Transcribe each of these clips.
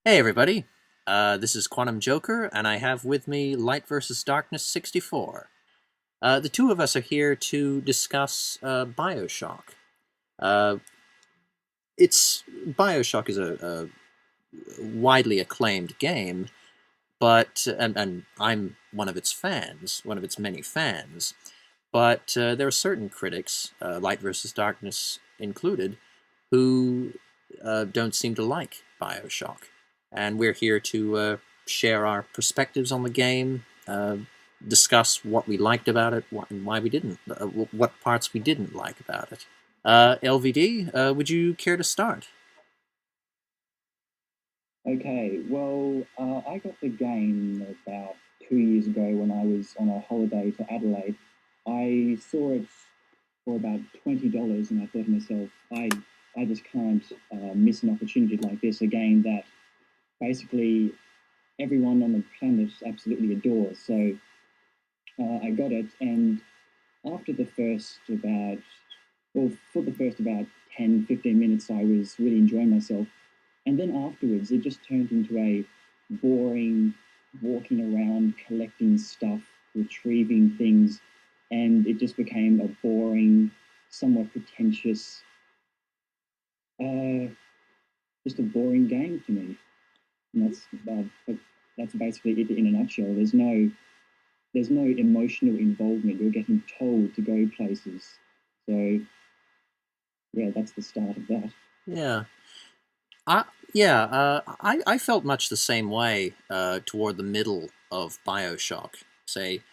Hey everybody, this is QuantumJoker, and I have with me LightvsDarkness64. The two of us are here to discuss Bioshock. Uh, Bioshock is a widely acclaimed game, but and I'm one of its fans, one of its many fans. But there are certain critics, Light versus Darkness included, who don't seem to like Bioshock. And we're here to share our perspectives on the game, discuss what we liked about it, and why we didn't, what parts we didn't like about it. LVD, would you care to start? Okay, well, I got the game about 2 years ago when I was on a holiday to Adelaide. I saw it for about $20, and I thought to myself, I just can't miss an opportunity like this, a game that basically everyone on the planet absolutely adores. So I got it, and after the first about, well, for the first about 10, 15 minutes, I was really enjoying myself. And then afterwards, it just turned into a boring walking around, collecting stuff, retrieving things, and it just became a boring, somewhat pretentious, uh, just a boring game to me. And that's basically it in a nutshell. There's no emotional involvement. You're getting told to go places. So yeah, that's the start of that. Yeah. I felt much the same way toward the middle of Bioshock. Say,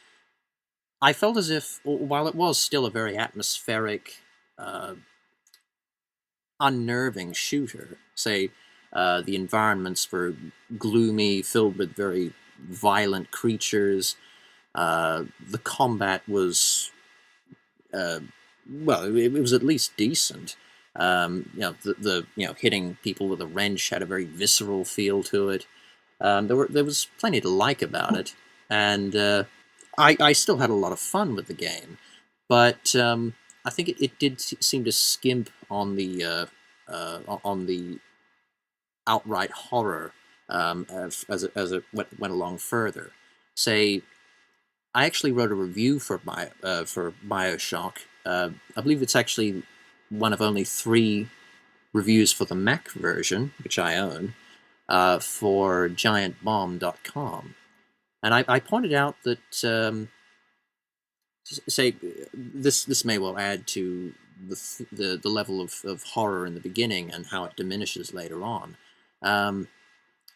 I felt as if, while it was still a very atmospheric, uh, unnerving shooter, say, the environments were gloomy, filled with very violent creatures. The combat was, uh, well, it was at least decent. The hitting people with a wrench had a very visceral feel to it. There was plenty to like about it, and I still had a lot of fun with the game, but I think it did seem to skimp on the outright horror as it went along further. Say, I actually wrote a review for Bioshock. I believe it's actually one of only three reviews for the Mac version, which I own, for GiantBomb.com. And I pointed out that, say, this may well add to the level of horror in the beginning and how it diminishes later on. Um,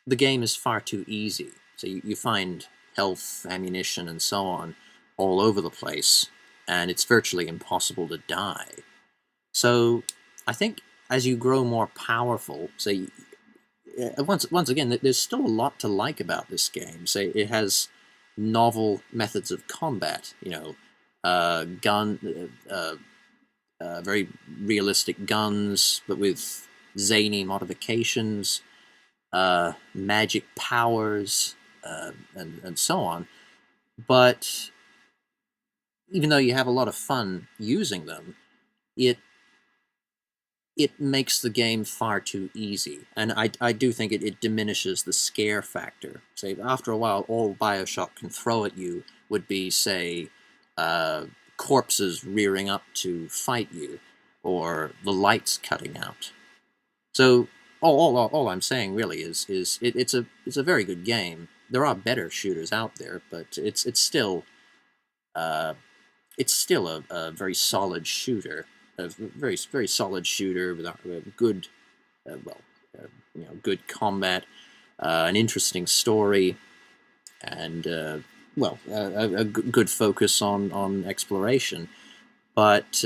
the game is far too easy. So you find health, ammunition, and so on all over the place, and it's virtually impossible to die. So I think as you grow more powerful, say, once again, there's still a lot to like about this game. Say, it has novel methods of combat. Very realistic guns, but with zany modifications, magic powers, and so on. But even though you have a lot of fun using them, it it makes the game far too easy. And I do think it diminishes the scare factor. Say, after a while, all Bioshock can throw at you would be, say, uh, corpses rearing up to fight you, or the lights cutting out. So all I'm saying really is it's a very good game. There are better shooters out there, but uh, it's still a very solid shooter, a very solid shooter with a good, well, good combat, an interesting story, and a good focus on exploration. But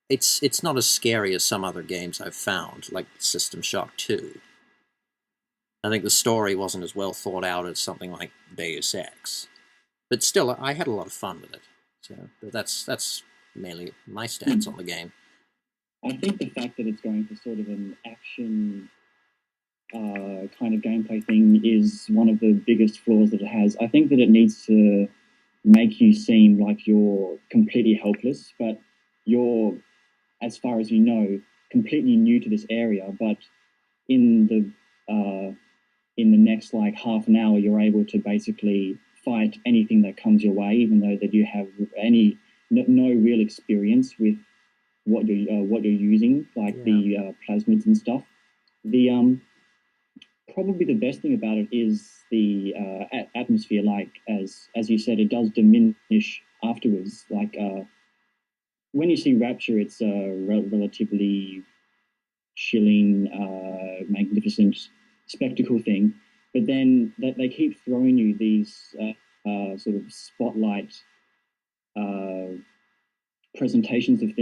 it's not as scary as some other games I've found, like System Shock 2. I think the story wasn't as well thought out as something like Deus Ex. But still, I had a lot of fun with it. So that's mainly my stance on the game. I think the fact that it's going for sort of an action kind of gameplay thing is one of the biggest flaws that it has. I think that it needs to make you seem like you're completely helpless, but you're, as far as you know, completely new to this area. But in the in the next like half an hour, you're able to basically fight anything that comes your way, even though that you have no real experience with what you're using, like Yeah. the plasmids and stuff. The probably the best thing about it is the atmosphere. Like as you said, it does diminish afterwards. Like when you see Rapture, it's a relatively chilling, magnificent spectacle thing. But then they keep throwing you these sort of spotlight uh, presentations of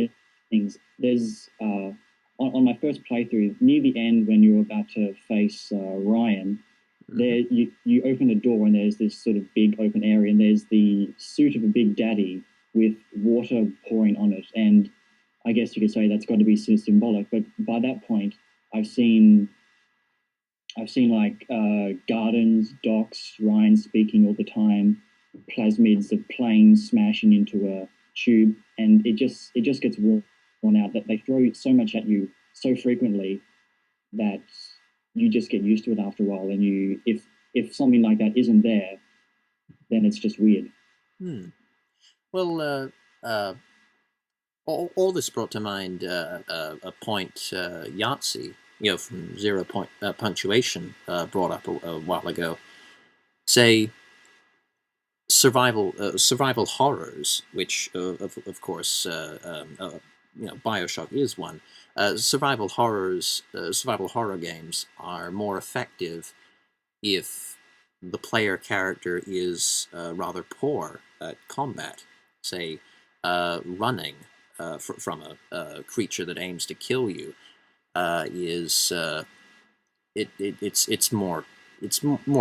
things. There's on my first playthrough, near the end when you're about to face Ryan, there you open a door and there's this sort of big open area and there's the suit of a big daddy with water pouring on it, and I guess you could say that's got to be symbolic. But by that point, I've seen like gardens, docks, Ryan speaking all the time, plasmids of planes smashing into a tube, and it just gets worn out. That they throw so much at you so frequently that you just get used to it after a while. And you, if something like that isn't there, then it's just weird. Well, all this brought to mind a point Yahtzee, from 0 point punctuation, brought up a while ago. Say survival horrors, which of course Bioshock is one. Survival horror games are more effective if the player character is rather poor at combat. Say running from a creature that aims to kill you is it's more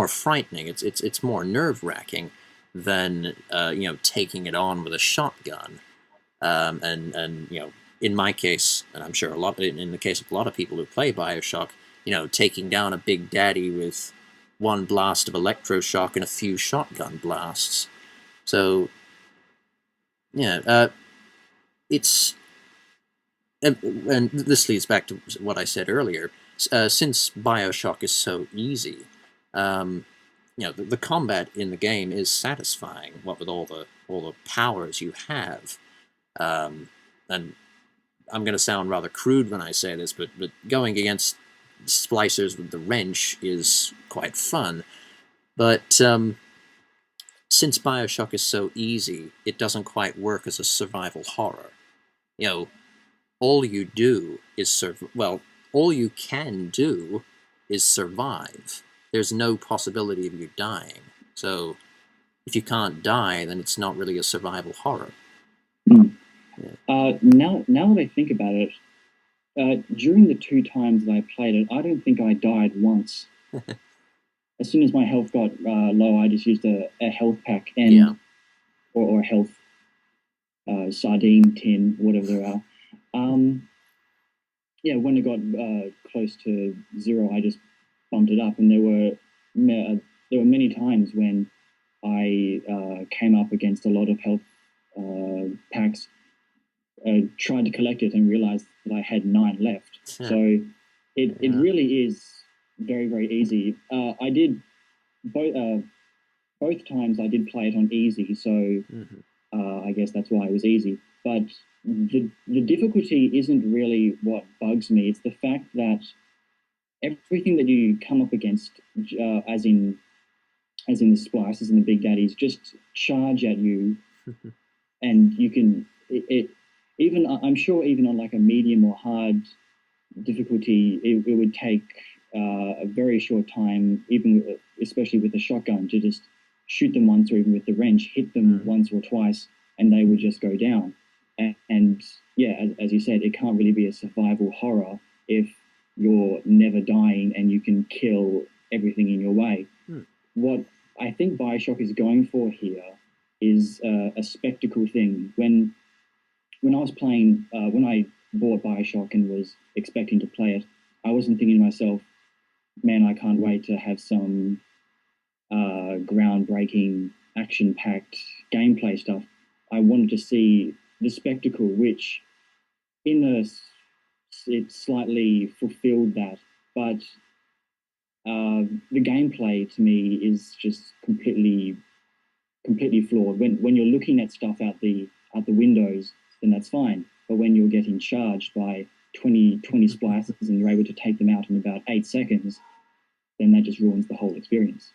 frightening. It's more nerve-wracking than taking it on with a shotgun. And in my case, and I'm sure in the case of a lot of people who play Bioshock, taking down a big daddy with one blast of electroshock and a few shotgun blasts. So yeah, it's and this leads back to what I said earlier. Since Bioshock is so easy, the combat in the game is satisfying. What with all the powers you have, and I'm going to sound rather crude when I say this, but going against splicers with the wrench is quite fun. But since Bioshock is so easy, it doesn't quite work as a survival horror. All you do is all you can do is survive. There's no possibility of you dying. So if you can't die, then it's not really a survival horror. Now that I think about it, during the 2 times that I played it, I don't think I died once. As soon as my health got low, I just used a health pack and or a health sardine tin, whatever there are. When it got close to 0, I just bumped it up, and there were many times when I came up against a lot of health packs, tried to collect it, and realized that I had 9 left. So it really is very, very easy. I did both times I did play it on easy, so I guess that's why it was easy. But the difficulty isn't really what bugs me. It's the fact that everything that you come up against, as in the splices and the big daddies, just charge at you, and you can even I'm sure even on like a medium or hard difficulty, it would take a very short time, even especially with the shotgun, to just shoot them once, or even with the wrench, hit them once or twice, and they would just go down. And as you said, it can't really be a survival horror if you're never dying and you can kill everything in your way. What I think Bioshock is going for here is a spectacle thing. When I was playing, when I bought Bioshock and was expecting to play it, I wasn't thinking to myself, man, I can't wait to have some groundbreaking, action-packed gameplay stuff. I wanted to see the spectacle, which it slightly fulfilled that, but the gameplay to me is just completely flawed. When you're looking at stuff out the windows, then that's fine. But when you're getting charged by 20 splices and you're able to take them out in about 8 seconds, then that just ruins the whole experience.